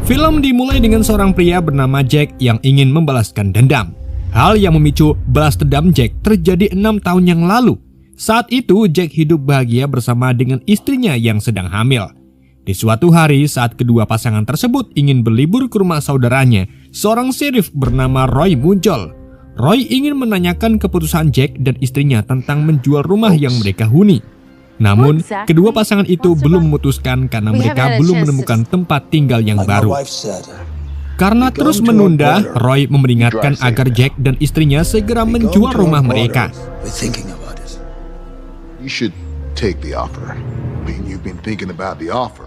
Film dimulai dengan seorang pria bernama Jack yang ingin membalaskan dendam. Hal yang memicu balas dendam Jack terjadi 6 tahun yang lalu. Saat itu Jack hidup bahagia bersama dengan istrinya yang sedang hamil. Di suatu hari saat kedua pasangan tersebut ingin berlibur ke rumah saudaranya, seorang sheriff bernama Roy muncul. Roy ingin menanyakan keputusan Jack dan istrinya tentang menjual rumah yang mereka huni. Namun, kedua pasangan itu belum memutuskan karena mereka belum menemukan tempat tinggal yang baru. Karena terus menunda, Roy memperingatkan agar Jack dan istrinya segera menjual rumah mereka. You should take the offer. I mean, you've been thinking about the offer.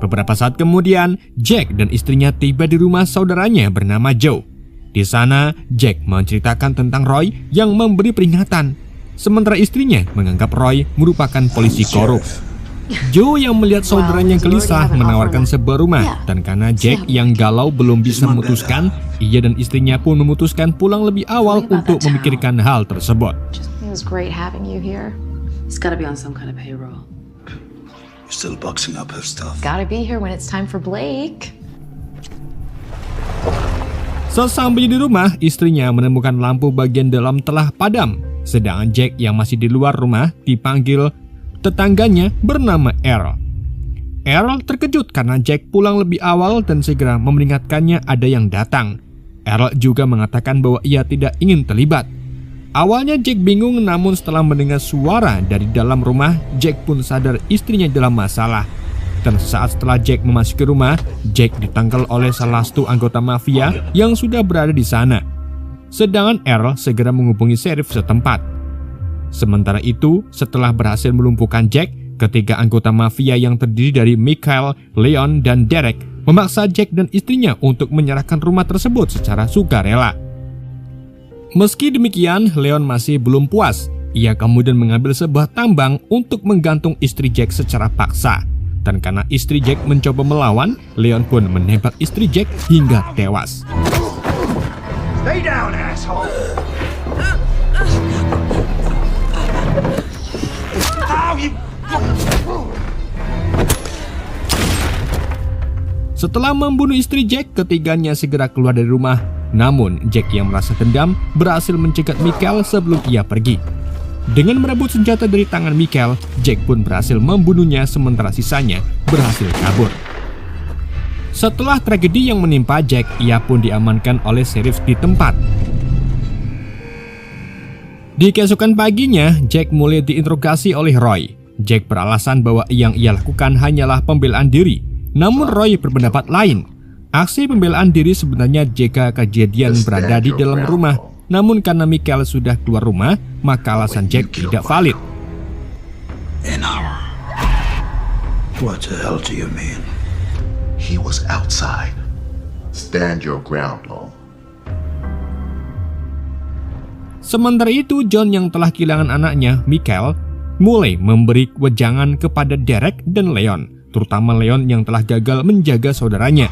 Beberapa saat kemudian, Jack dan istrinya tiba di rumah saudaranya bernama Joe. Di sana, Jack menceritakan tentang Roy yang memberi peringatan, sementara istrinya menganggap Roy merupakan polisi korup. Joe yang melihat saudaranya gelisah menawarkan sebuah rumah, dan karena Jack yang galau belum bisa memutuskan, ia dan istrinya pun memutuskan pulang lebih awal untuk memikirkan hal tersebut. Sesampai di rumah, istrinya menemukan lampu bagian dalam telah padam, sedangkan Jack yang masih di luar rumah dipanggil tetangganya bernama Earl. Earl terkejut karena Jack pulang lebih awal dan segera memperingatkannya ada yang datang. Earl juga mengatakan bahwa ia tidak ingin terlibat. Awalnya Jack bingung, namun setelah mendengar suara dari dalam rumah, Jack pun sadar istrinya dalam masalah. Dan saat setelah Jack memasuki rumah, Jack ditangkal oleh salah satu anggota mafia yang sudah berada di sana. Sedangkan Earl segera menghubungi sheriff setempat. Sementara itu, setelah berhasil melumpuhkan Jack, ketiga anggota mafia yang terdiri dari Michael, Leon, dan Derek memaksa Jack dan istrinya untuk menyerahkan rumah tersebut secara sukarela. Meski demikian, Leon masih belum puas. Ia kemudian mengambil sebuah tambang untuk menggantung istri Jack secara paksa. Dan karena istri Jack mencoba melawan, Leon pun menembak istri Jack hingga tewas. Stay down, asshole. Setelah membunuh istri Jack, ketiganya segera keluar dari rumah. Namun, Jack yang merasa dendam berhasil mencegat Michael sebelum ia pergi. Dengan merebut senjata dari tangan Michael, Jack pun berhasil membunuhnya sementara sisanya berhasil kabur. Setelah tragedi yang menimpa Jack, ia pun diamankan oleh sheriff di tempat. Di keesokan paginya, Jack mulai diinterogasi oleh Roy. Jack beralasan bahwa yang ia lakukan hanyalah pembelaan diri. Namun Roy berpendapat lain. Aksi pembelaan diri sebenarnya jika kejadian berada di dalam rumah. Namun karena Michael sudah keluar rumah, maka alasan Jack tidak valid. What the hell do you mean? He was outside. Stand your ground, Paul. Sementara itu, John yang telah kehilangan anaknya, Michael, mulai memberi wejangan kepada Derek dan Leon, terutama Leon yang telah gagal menjaga saudaranya.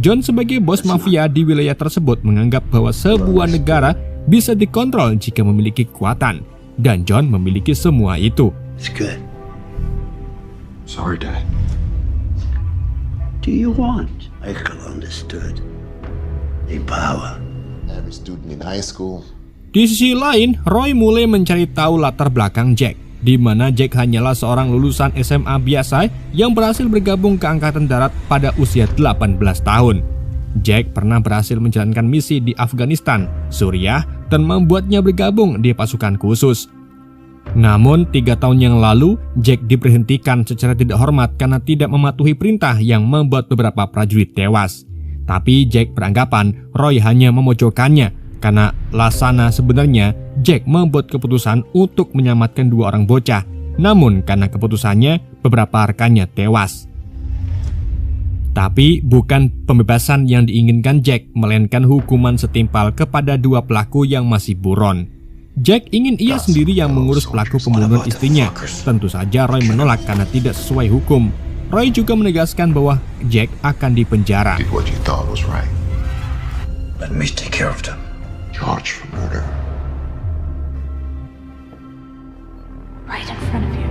John sebagai bos mafia di wilayah tersebut menganggap bahwa sebuah negara bisa dikontrol jika memiliki kekuatan, dan John memiliki semua itu. Sorry, Dad. Do you want? Michael understood. The power. Every student in high school. Di sisi lain, Roy mulai mencari tahu latar belakang Jack, di mana Jack hanyalah seorang lulusan SMA biasa yang berhasil bergabung ke Angkatan Darat pada usia 18 tahun. Jack pernah berhasil menjalankan misi di Afghanistan, Suriah, dan membuatnya bergabung di pasukan khusus. Namun 3 tahun yang lalu, Jack diberhentikan secara tidak hormat karena tidak mematuhi perintah yang membuat beberapa prajurit tewas. Tapi Jack beranggapan Roy hanya memojokkannya, karena Lasana sebenarnya Jack membuat keputusan untuk menyelamatkan 2 orang bocah. Namun karena keputusannya, beberapa rekannya tewas. Tapi bukan pembebasan yang diinginkan Jack, melainkan hukuman setimpal kepada 2 pelaku yang masih buron. Jack ingin ia sendiri yang mengurus pelaku pembunuhan istrinya. Tentu saja Roy menolak karena tidak sesuai hukum. Roy juga menegaskan bahwa Jack akan dipenjara. Did what you thought was right. Let me take care of them. Charged for murder. Right in front of you.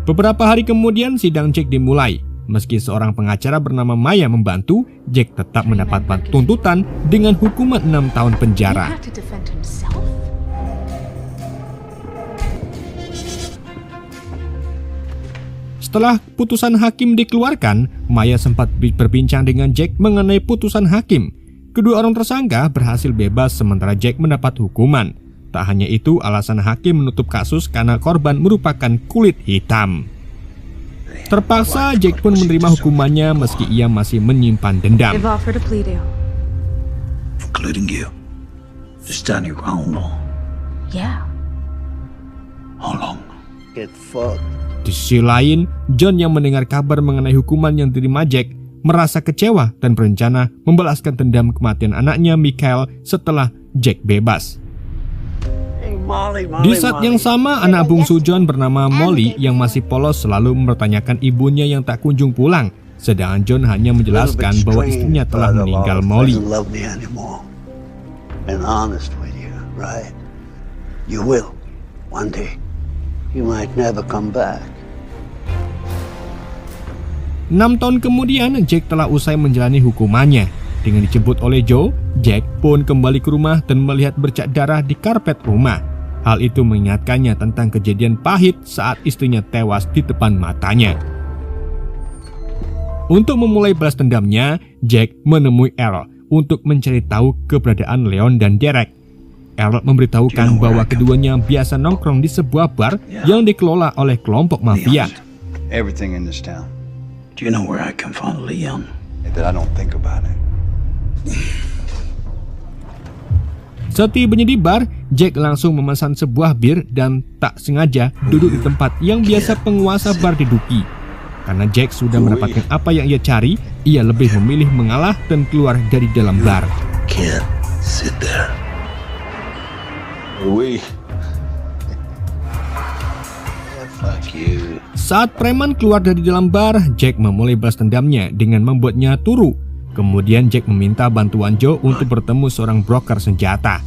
Beberapa hari kemudian sidang Jack dimulai. Meski seorang pengacara bernama Maya membantu, Jack tetap mendapat tuntutan dengan hukuman 6 tahun penjara. Setelah putusan hakim dikeluarkan, Maya sempat berbincang dengan Jack mengenai putusan hakim. Kedua orang tersangka berhasil bebas sementara Jack mendapat hukuman. Tak hanya itu, alasan hakim menutup kasus karena korban merupakan kulit hitam. Terpaksa Jack pun menerima hukumannya meski ia masih menyimpan dendam. Including you. To stand your ground law. Yeah. How long? Get fucked. Di sisi lain, John yang mendengar kabar mengenai hukuman yang diterima Jack merasa kecewa dan berencana membalaskan dendam kematian anaknya Michael setelah Jack bebas. Di saat yang sama, anak bungsu John bernama Molly yang masih polos selalu mempertanyakan ibunya yang tak kunjung pulang. Sedangkan John hanya menjelaskan bahwa istrinya telah meninggal Molly. And honest with you, right? You will. One day. You might never come back. 6 tahun kemudian, Jack telah usai menjalani hukumannya. Dengan dijemput oleh Joe, Jack pun kembali ke rumah dan melihat bercak darah di karpet rumah. Hal itu mengingatkannya tentang kejadian pahit saat istrinya tewas di depan matanya. Untuk memulai balas dendamnya, Jack menemui Earl untuk mencari tahu keberadaan Leon dan Derek. Earl memberitahukan bahwa keduanya biasa nongkrong di sebuah bar yang dikelola oleh kelompok mafia. Everything in this town. Do you know where I can find Leon? That I don't think about it. Setibanya di bar, Jack langsung memesan sebuah bir dan tak sengaja duduk di tempat yang biasa penguasa bar diduduki. Karena Jack sudah mendapatkan apa yang ia cari, ia lebih memilih mengalah dan keluar dari dalam bar. Can't sit there. Fuck you. Saat preman keluar dari dalam bar, Jack memulai balas dendamnya dengan membuatnya turu. Kemudian Jack meminta bantuan Joe untuk bertemu seorang broker senjata.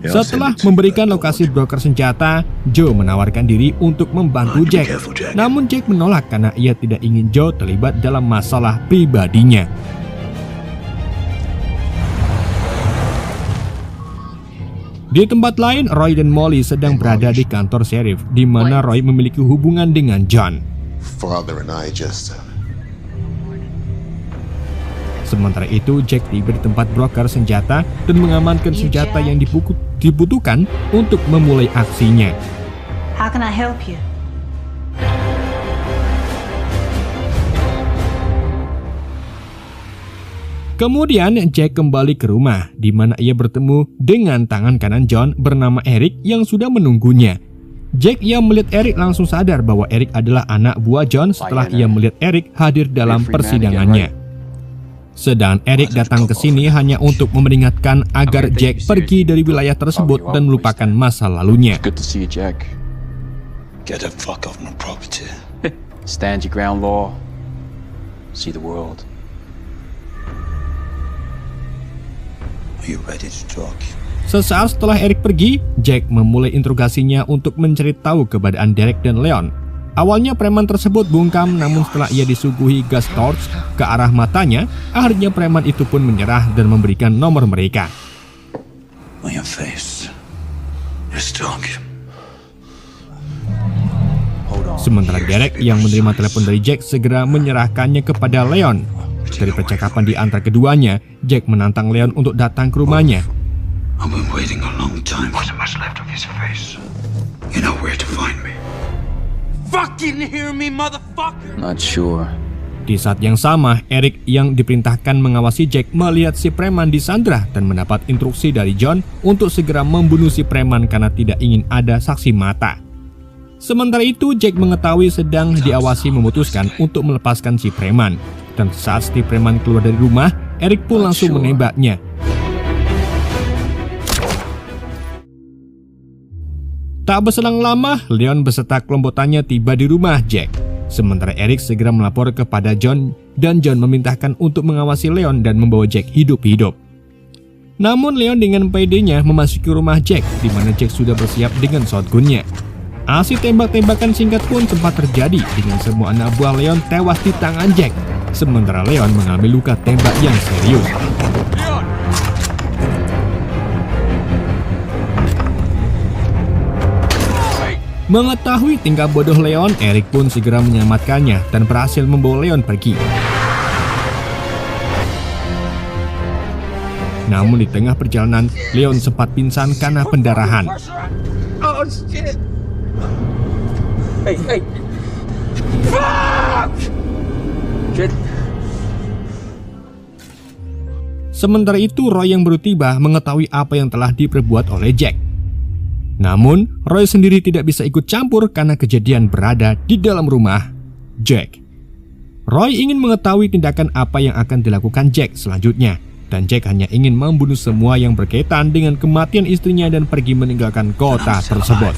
Setelah memberikan lokasi broker senjata, Joe menawarkan diri untuk membantu Jack. Namun Jack menolak karena ia tidak ingin Joe terlibat dalam masalah pribadinya. Di tempat lain, Roy dan Molly sedang berada di kantor sheriff, di mana Roy memiliki hubungan dengan John. Father and I just Sementara itu, Jack tiba di tempat broker senjata dan mengamankan senjata yang dibutuhkan untuk memulai aksinya. How can I help you? Kemudian Jack kembali ke rumah, di mana ia bertemu dengan tangan kanan John bernama Eric yang sudah menunggunya. Jack yang melihat Eric langsung sadar bahwa Eric adalah anak buah John setelah ia melihat Eric hadir dalam persidangannya. Sedangkan Eric datang ke sini hanya untuk memperingatkan agar Jack pergi dari wilayah tersebut dan melupakan masa lalunya. Good to see you, Jack. Get the fuck off my property. Stand your ground law. See the world. Are you ready to talk? Sesaat setelah Eric pergi, Jack memulai interogasinya untuk mencari tahu keberadaan Derek dan Leon. Awalnya preman tersebut bungkam, namun setelah ia disuguhi gas torch ke arah matanya, akhirnya preman itu pun menyerah dan memberikan nomor mereka. On your face. Let's talk. Sementara Derek yang menerima telepon dari Jack segera menyerahkannya kepada Leon. Dari percakapan di antara keduanya, Jack menantang Leon untuk datang ke rumahnya. I've been waiting a long time. Wasn't much left of his face. You know where to find me. Fucking hear me, motherfucker! Not sure. Di saat yang sama, Eric yang diperintahkan mengawasi Jack melihat si preman disandra dan mendapat instruksi dari John untuk segera membunuh si preman karena tidak ingin ada saksi mata. Sementara itu, Jack mengetahui sedang diawasi memutuskan untuk melepaskan si preman. Dan saat si preman keluar dari rumah, Eric pun langsung menembaknya. Tak berselang lama, Leon beserta kelompokannya tiba di rumah Jack. Sementara Eric segera melapor kepada John dan John memintakan untuk mengawasi Leon dan membawa Jack hidup-hidup. Namun Leon dengan pedenya memasuki rumah Jack, di mana Jack sudah bersiap dengan shotgunnya. Aksi tembak-tembakan singkat pun sempat terjadi dengan semua anak buah Leon tewas di tangan Jack, sementara Leon mengalami luka tembak yang serius. Mengetahui tingkah bodoh Leon, Eric pun segera menyelamatkannya dan berhasil membawa Leon pergi. Namun di tengah perjalanan, Leon sempat pingsan karena pendarahan. Oh shit! Hey! Fuck! Shit. Sementara itu, Roy yang baru tiba mengetahui apa yang telah diperbuat oleh Jack. Namun, Roy sendiri tidak bisa ikut campur karena kejadian berada di dalam rumah Jack. Roy ingin mengetahui tindakan apa yang akan dilakukan Jack selanjutnya, dan Jack hanya ingin membunuh semua yang berkaitan dengan kematian istrinya dan pergi meninggalkan kota tersebut.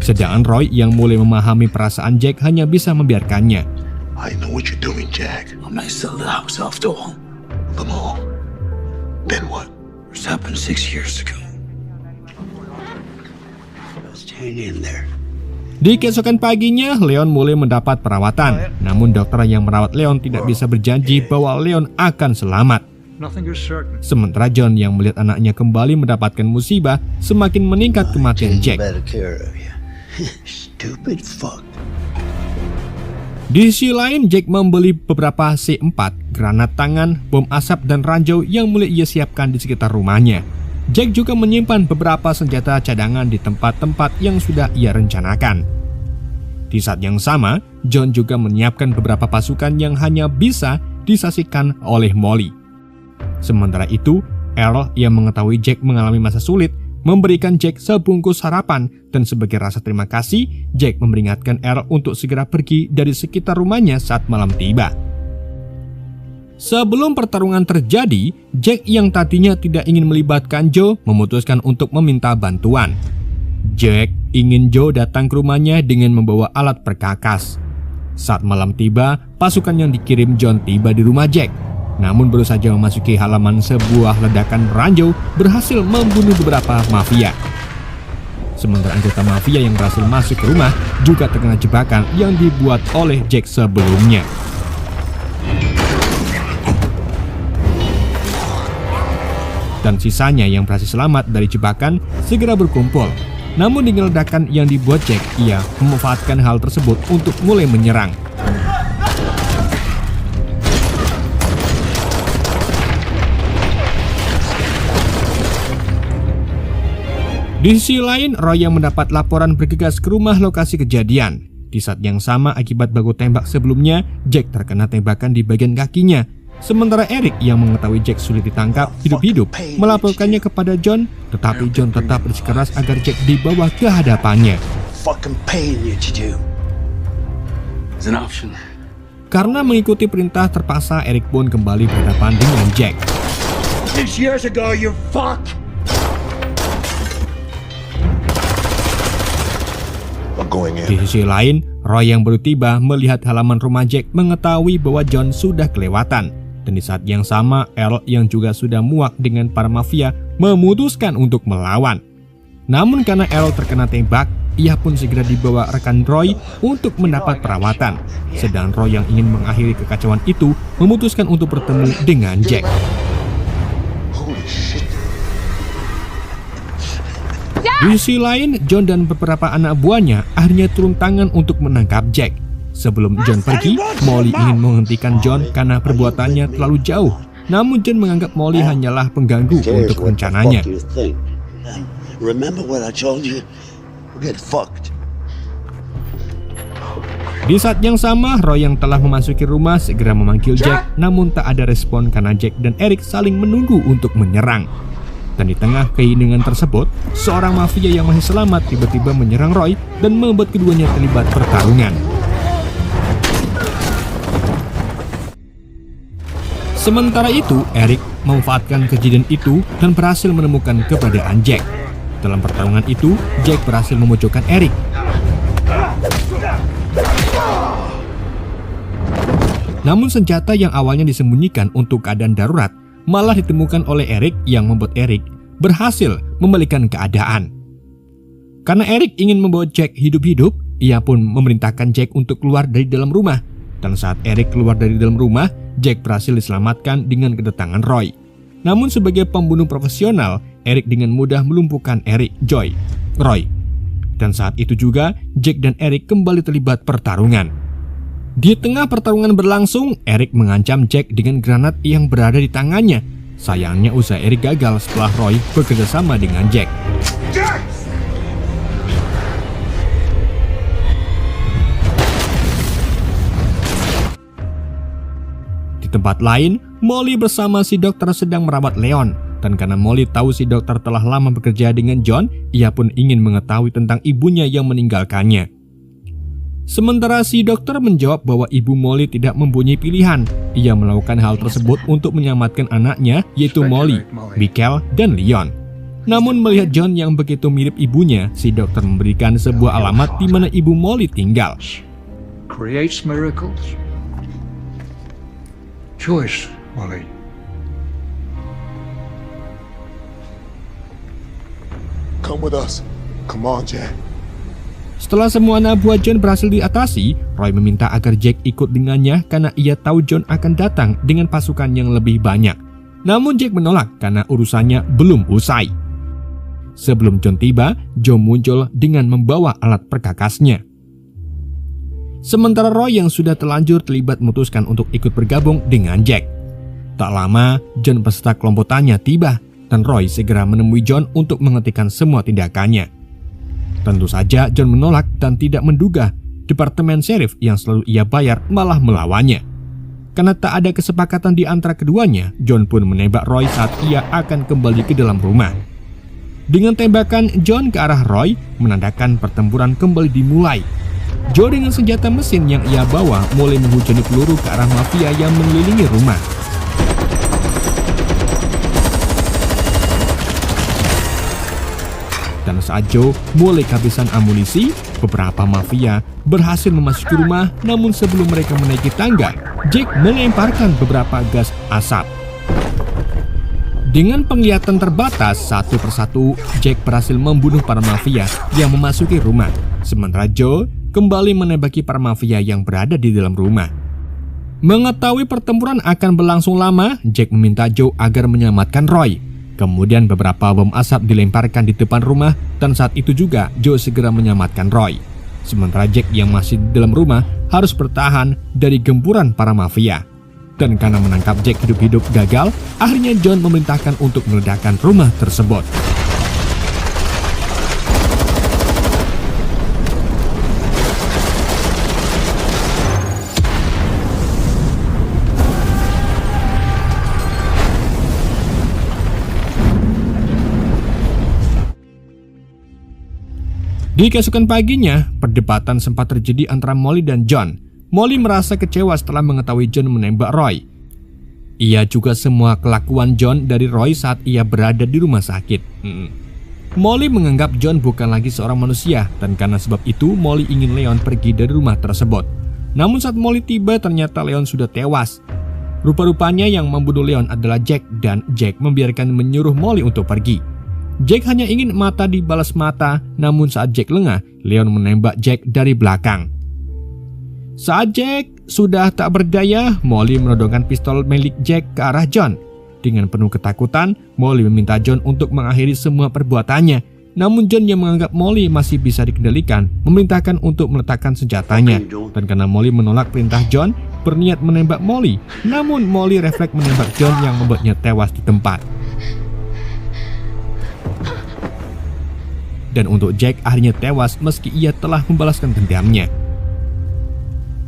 Sedangkan Roy yang mulai memahami perasaan Jack hanya bisa membiarkannya. I know what you're doing, Jack. I'm gonna sell the house off to him. The mall. Then what? This happened 6 years ago. Just hang in there. Di keesokan paginya, Leon mulai mendapat perawatan. Namun dokter yang merawat Leon tidak bisa berjanji bahwa Leon akan selamat. Sementara John yang melihat anaknya kembali mendapatkan musibah, semakin meningkat kematian Jack. Stupid fuck. Di sisi lain, Jack membeli beberapa C4, granat tangan, bom asap, dan ranjau yang mulai ia siapkan di sekitar rumahnya. Jack juga menyimpan beberapa senjata cadangan di tempat-tempat yang sudah ia rencanakan. Di saat yang sama, John juga menyiapkan beberapa pasukan yang hanya bisa disaksikan oleh Molly. Sementara itu, Earl yang mengetahui Jack mengalami masa sulit memberikan Jack sebungkus harapan, dan sebagai rasa terima kasih, Jack memperingatkan Earl untuk segera pergi dari sekitar rumahnya saat malam tiba. Sebelum pertarungan terjadi, Jack yang tadinya tidak ingin melibatkan Joe memutuskan untuk meminta bantuan. Jack ingin Joe datang ke rumahnya dengan membawa alat perkakas. Saat malam tiba, pasukan yang dikirim John tiba di rumah Jack. Namun baru saja memasuki halaman, sebuah ledakan ranjau berhasil membunuh beberapa mafia. Sementara anggota mafia yang berhasil masuk ke rumah juga terkena jebakan yang dibuat oleh Jack sebelumnya. Dan sisanya yang berhasil selamat dari jebakan segera berkumpul. Namun dengan ledakan yang dibuat Jack, ia memanfaatkan hal tersebut untuk mulai menyerang. Di sisi lain, Roy yang mendapat laporan bergegas ke rumah lokasi kejadian. Di saat yang sama, akibat baku tembak sebelumnya, Jack terkena tembakan di bagian kakinya. Sementara Eric yang mengetahui Jack sulit ditangkap hidup-hidup melaporkannya kepada John, tetapi John tetap bersikeras agar Jack dibawa ke hadapannya. Karena mengikuti perintah terpaksa, Eric pun kembali berhadapan dengan Jack. 6 years ago, you fuck! Di sisi lain, Roy yang baru tiba melihat halaman rumah Jack mengetahui bahwa John sudah kelewatan. Dan di saat yang sama, Earl yang juga sudah muak dengan para mafia memutuskan untuk melawan. Namun karena Earl terkena tembak, ia pun segera dibawa rekan Roy untuk mendapat perawatan. Sedang Roy yang ingin mengakhiri kekacauan itu memutuskan untuk bertemu dengan Jack. Di sisi lain, John dan beberapa anak buahnya akhirnya turun tangan untuk menangkap Jack. Sebelum John pergi, Molly ingin menghentikan John karena perbuatannya terlalu jauh. Namun John menganggap Molly hanyalah pengganggu untuk rencananya. Di saat yang sama, Roy yang telah memasuki rumah segera memanggil Jack, namun tak ada respon karena Jack dan Eric saling menunggu untuk menyerang. Dan di tengah keheningan tersebut, seorang mafia yang masih selamat tiba-tiba menyerang Roy dan membuat keduanya terlibat pertarungan. Sementara itu, Eric memanfaatkan kejadian itu dan berhasil menemukan keberadaan Jack. Dalam pertarungan itu, Jack berhasil memojokkan Eric. Namun senjata yang awalnya disembunyikan untuk keadaan darurat malah ditemukan oleh Eric yang membuat Eric berhasil membalikan keadaan. Karena Eric ingin membawa Jack hidup-hidup, ia pun memerintahkan Jack untuk keluar dari dalam rumah. Dan saat Eric keluar dari dalam rumah, Jack berhasil diselamatkan dengan kedatangan Roy. Namun sebagai pembunuh profesional, Eric dengan mudah melumpuhkan Roy. Dan saat itu juga, Jack dan Eric kembali terlibat pertarungan. Di tengah pertarungan berlangsung, Eric mengancam Jack dengan granat yang berada di tangannya. Sayangnya usaha Eric gagal setelah Roy bekerja sama dengan Jack. Di tempat lain, Molly bersama si dokter sedang merawat Leon. Dan karena Molly tahu si dokter telah lama bekerja dengan John, ia pun ingin mengetahui tentang ibunya yang meninggalkannya. Sementara si dokter menjawab bahwa ibu Molly tidak mempunyai pilihan. Ia melakukan hal tersebut untuk menyelamatkan anaknya, yaitu Molly, Michael, dan Leon. Namun melihat John yang begitu mirip ibunya, si dokter memberikan sebuah alamat di mana ibu Molly tinggal. Creates miracles. Choice, Molly. Come with us. Come on, Jack. Setelah semua anak buah John berhasil diatasi, Roy meminta agar Jack ikut dengannya karena ia tahu John akan datang dengan pasukan yang lebih banyak. Namun Jack menolak karena urusannya belum usai. Sebelum John tiba, Joe muncul dengan membawa alat perkakasnya. Sementara Roy yang sudah terlanjur terlibat memutuskan untuk ikut bergabung dengan Jack. Tak lama, John beserta kelompok tanya tiba, dan Roy segera menemui John untuk menghentikan semua tindakannya. Tentu saja John menolak dan tidak menduga departemen sheriff yang selalu ia bayar malah melawannya. Karena tak ada kesepakatan di antara keduanya, John pun menembak Roy saat ia akan kembali ke dalam rumah. Dengan tembakan John ke arah Roy, menandakan pertempuran kembali dimulai. Joe dengan senjata mesin yang ia bawa mulai menghujani peluru ke arah mafia yang mengelilingi rumah. Dan saat Joe mulai kehabisan amunisi, beberapa mafia berhasil memasuki rumah. Namun sebelum mereka menaiki tangga, Jack melemparkan beberapa gas asap. Dengan penglihatan terbatas, satu persatu Jack berhasil membunuh para mafia yang memasuki rumah. Sementara Joe kembali menembaki para mafia yang berada di dalam rumah. Mengetahui pertempuran akan berlangsung lama, Jack meminta Joe agar menyelamatkan Roy. Kemudian beberapa bom asap dilemparkan di depan rumah dan saat itu juga Joe segera menyelamatkan Roy. Sementara Jack yang masih di dalam rumah harus bertahan dari gempuran para mafia. Dan karena menangkap Jack hidup-hidup gagal, akhirnya John memerintahkan untuk meledakkan rumah tersebut. Di keesokan paginya, perdebatan sempat terjadi antara Molly dan John. Molly merasa kecewa setelah mengetahui John menembak Roy. Ia juga semua kelakuan John dari Roy saat ia berada di rumah sakit. Molly menganggap John bukan lagi seorang manusia, dan karena sebab itu Molly ingin Leon pergi dari rumah tersebut. Namun saat Molly tiba, ternyata Leon sudah tewas. Rupa-rupanya yang membunuh Leon adalah Jack, dan Jack membiarkan menyuruh Molly untuk pergi. Jack hanya ingin mata dibalas mata, namun saat Jack lengah, Leon menembak Jack dari belakang. Saat Jack sudah tak berdaya, Molly menodongkan pistol milik Jack ke arah John. Dengan penuh ketakutan, Molly meminta John untuk mengakhiri semua perbuatannya. Namun John yang menganggap Molly masih bisa dikendalikan, memerintahkan untuk meletakkan senjatanya. Dan karena Molly menolak perintah John, berniat menembak Molly. Namun Molly refleks menembak John yang membuatnya tewas di tempat. Dan untuk Jack akhirnya tewas meski ia telah membalaskan dendamnya.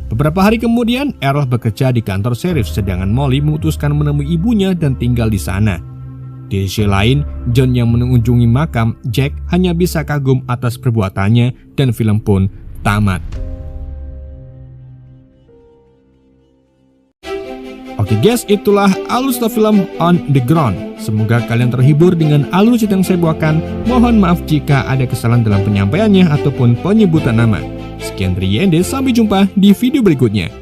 Beberapa hari kemudian, Earl bekerja di kantor sheriff sedangkan Molly memutuskan menemui ibunya dan tinggal di sana. Di sisi lain, John yang mengunjungi makam Jack hanya bisa kagum atas perbuatannya dan film pun tamat. Oke guys, itulah alur cerita film On the Ground. Semoga kalian terhibur dengan alur cerita yang saya bawakan. Mohon maaf jika ada kesalahan dalam penyampaiannya ataupun penyebutan nama. Sekian dari YND, sampai jumpa di video berikutnya.